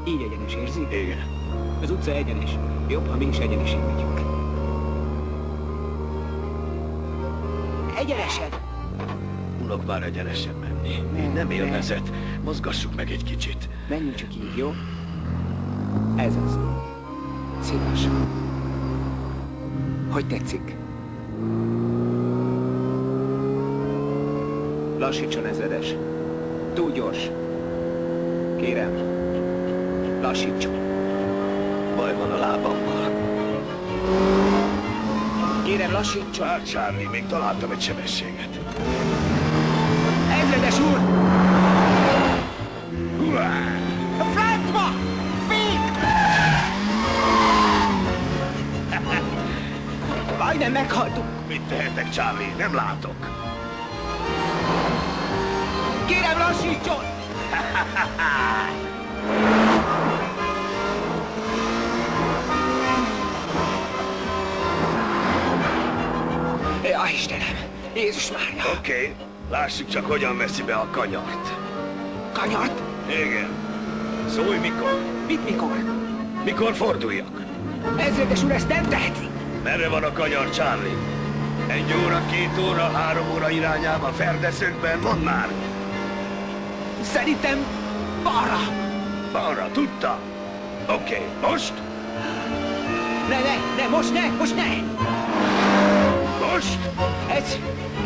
Így egyenes, érzi? Igen. Az utca egyenes. Jobb, ha mi is egyenesen megyünk. Egyenesen! Unok már egyenesen menni. Így nem élvezet. Mozgassuk meg egy kicsit. Menjünk csak így, jó? Ez az. Szép lassan. Hogy tetszik? Lassítson, ezredes. Túl gyors. Kérem. Lassítson. Baj van a lábammal. Kérem, lassítson. Már, Charlie, még találtam egy sebességet. Ezredes úr! Uá! A francba! Fék! Majdnem meghaltunk. Mit tehetek, Charlie? Nem látok. Kérem, lassítson! Ja, Istenem! Jézus Mária! Oké. Lássuk csak, hogyan veszi be a kanyart. Kanyart? Igen. Szólj mikor. Mit mikor? Mikor forduljak? Ezredes úr, ezt nem teheti! Merre van a kanyar, Charlie? 1 óra, 2 óra, 3 óra irányába, ferdeszökben, mondd már! Szerintem balra! Balra, tudta? Oké, most? Ne, most ne! Most?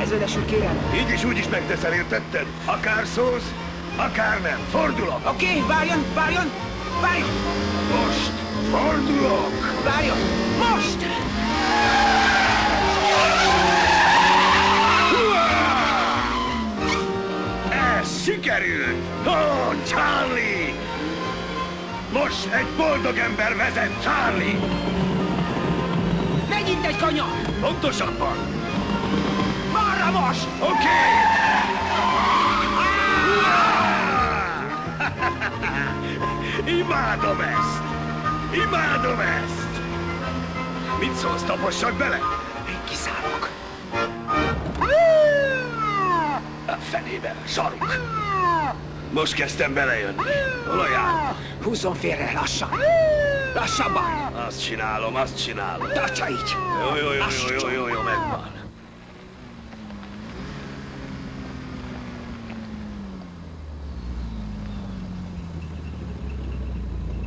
Ezredes úr, kérem! Így is úgy is megteszel, értetted? Akár szólsz, akár nem. Fordulok! Oké, várjon! Most! Fordulok! Várjon! Most! Ez sikerült! Ó, Charlie! Most egy boldog ember vezet, Charlie! Megint egy kanyar! Pontosabban! Balra most! Oké! Imádom ezt! Imádom ezt! Mit szólsz, tapossak bele? Én kiszállok. A fenébe, saruk! Most kezdtem belejönni. Hol jár? Húzzon félre, lassan! Lassabban! Azt csinálom. Tartsa így! Jó, megvan.